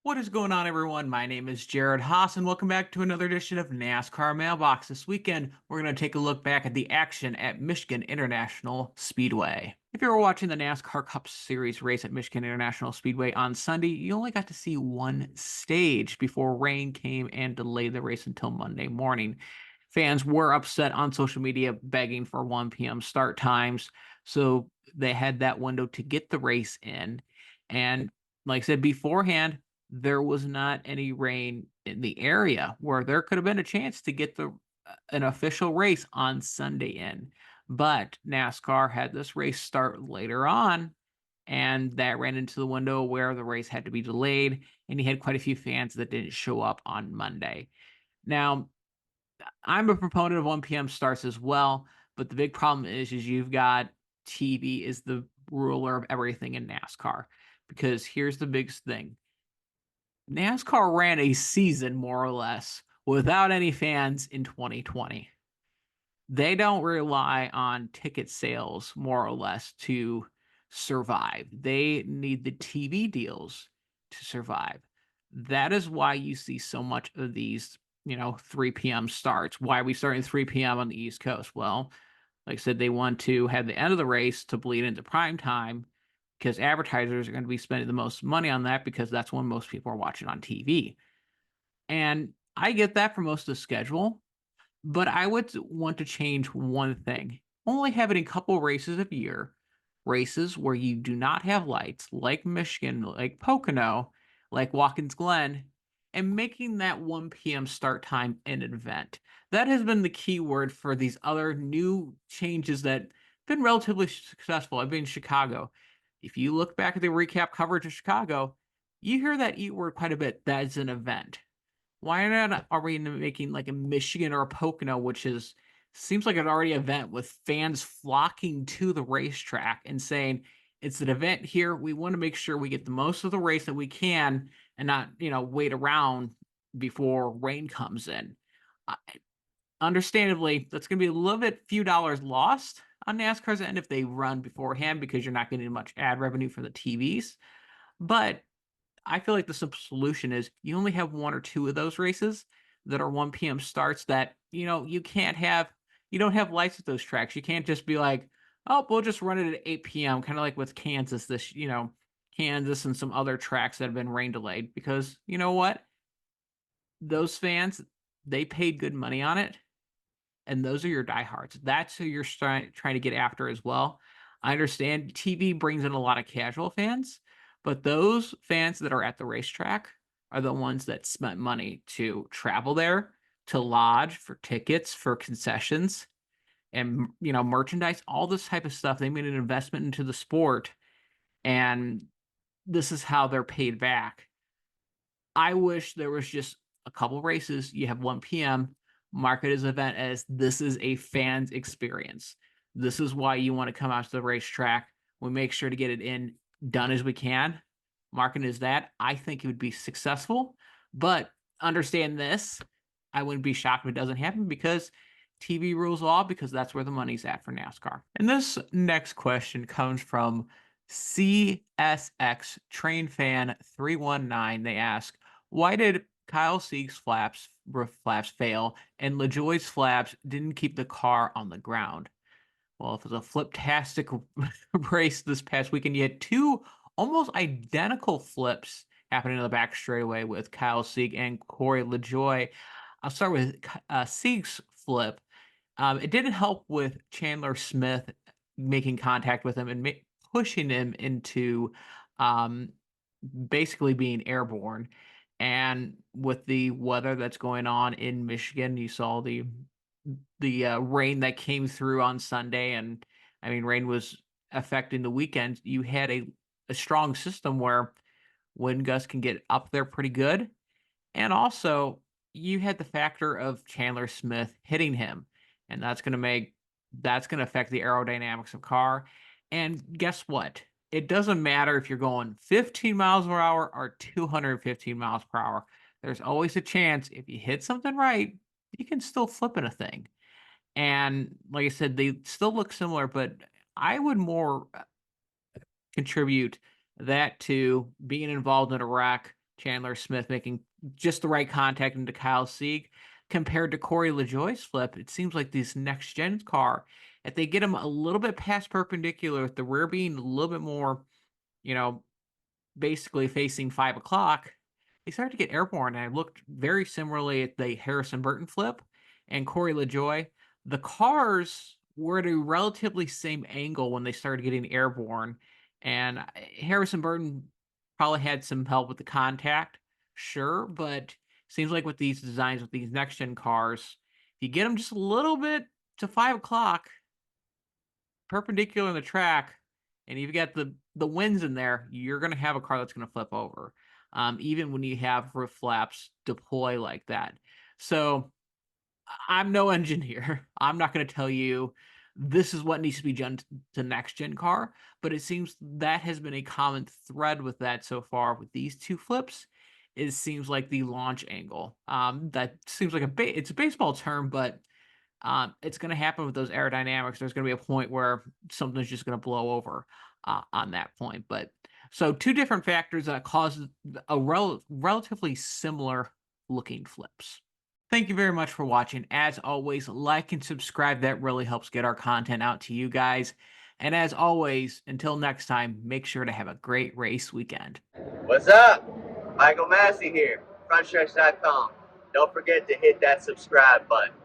What is going on, everyone? My name is Jared Haas, and welcome back to another edition of NASCAR Mailbox. This weekend, we're going to take a look back at the action at Michigan International Speedway. If you were watching the NASCAR Cup Series race at Michigan International Speedway on Sunday, you only got to see one stage before rain came and delayed the race until Monday morning. Fans were upset on social media, begging for 1 p.m. start times, so they had that window to get the race in. And like I said beforehand, there was not any rain in the area where there could have been a chance to get the an official race on Sunday in. But NASCAR had this race start later on, and that ran into the window where the race had to be delayed, and you had quite a few fans that didn't show up on Monday. Now, I'm a proponent of 1 p.m. starts as well, but the big problem is you've got TV is the ruler of everything in NASCAR. Because here's the biggest thing. NASCAR ran a season more or less without any fans in 2020. They don't rely on ticket sales more or less to survive. They need the TV deals to survive. That is why you see so much of these, 3 p.m. starts. Why are we starting 3 p.m. on the East Coast? Well, like I said, they want to have the end of the race to bleed into prime time because advertisers are going to be spending the most money on that because that's when most people are watching on TV. And I get that for most of the schedule, but I would want to change one thing. Only having a couple races a year, races where you do not have lights, like Michigan, like Pocono, like Watkins Glen, and making that 1 p.m. start time an event. That has been the key word for these other new changes that have been relatively successful. I've been in Chicago. If you look back at the recap coverage of Chicago, you hear that E word quite a bit. That's an event. Why not are we making like a Michigan or a Pocono, which is seems like an already event with fans flocking to the racetrack and saying it's an event here. We want to make sure we get the most of the race that we can and not, wait around before rain comes in. Uh, Understandably, that's going to be a little bit few dollars lost on NASCAR's end if they run beforehand because you're not getting much ad revenue for the TVs. But I feel like the simple solution is you only have one or two of those races that are 1 p.m. starts that, you don't have lights at those tracks. You can't just be like, oh, we'll just run it at 8 p.m., kind of like with Kansas, Kansas and some other tracks that have been rain delayed. Because you know what? Those fans, they paid good money on it, and those are your diehards. That's who you're trying to get after as well. I understand TV brings in a lot of casual fans, but those fans that are at the racetrack are the ones that spent money to travel there, to lodge, for tickets, for concessions, and merchandise, all this type of stuff. They made an investment into the sport, and this is how they're paid back. I wish there was just a couple races. You have 1 p.m. Market as event as this is a fan's experience. This is why you want to come out to the racetrack. We make sure to get it in done as we can. Market is that. I think it would be successful, but understand this. I wouldn't be shocked if it doesn't happen because TV rules all because that's where the money's at for NASCAR. And this next question comes from CSX Train Fan 319. They ask, why did Kyle Sieg's roof flaps fail and LaJoie's flaps didn't keep the car on the ground? Well, it was a flip-tastic race this past weekend. You had two almost identical flips happening in the back straightaway with Kyle Sieg and Corey LaJoie. I'll start with Sieg's flip. It didn't help with Chandler Smith making contact with him and pushing him into um, basically being airborne. And with the weather that's going on in Michigan, you saw the rain that came through on Sunday, and I mean, rain was affecting the weekend. You had a strong system where wind gusts can get up there pretty good, and also you had the factor of Chandler Smith hitting him, and that's going to affect the aerodynamics of car. And guess what? It doesn't matter if you're going 15 miles per hour or 215 miles per hour. There's always a chance if you hit something right, you can still flip in a thing. And like I said, they still look similar, but I would more contribute that to being involved in a wreck, Chandler Smith making just the right contact into Kyle Sieg. Compared to Corey LaJoie's flip, it seems like this next gen car, if they get him a little bit past perpendicular, with the rear being a little bit more, basically facing 5 o'clock, they started to get airborne. And I looked very similarly at the Harrison Burton flip and Corey LaJoie. The cars were at a relatively same angle when they started getting airborne. And Harrison Burton probably had some help with the contact, sure, but seems like with these designs, with these next gen cars, if you get them just a little bit to 5 o'clock, perpendicular in the track, and you've got the winds in there, you're going to have a car that's going to flip over, even when you have roof flaps deploy like that. So I'm no engineer. I'm not going to tell you this is what needs to be done to next gen car, but it seems that has been a common thread with that so far with these two flips. It seems like the launch angle. That seems like it's a baseball term, but it's going to happen with those aerodynamics. There's going to be a point where something's just going to blow over on that point. But so two different factors that cause a relatively similar looking flips. Thank you very much for watching. As always, like and subscribe. That really helps get our content out to you guys. And as always, until next time, make sure to have a great race weekend. What's up? Michael Massey here, frontstretch.com. Don't forget to hit that subscribe button.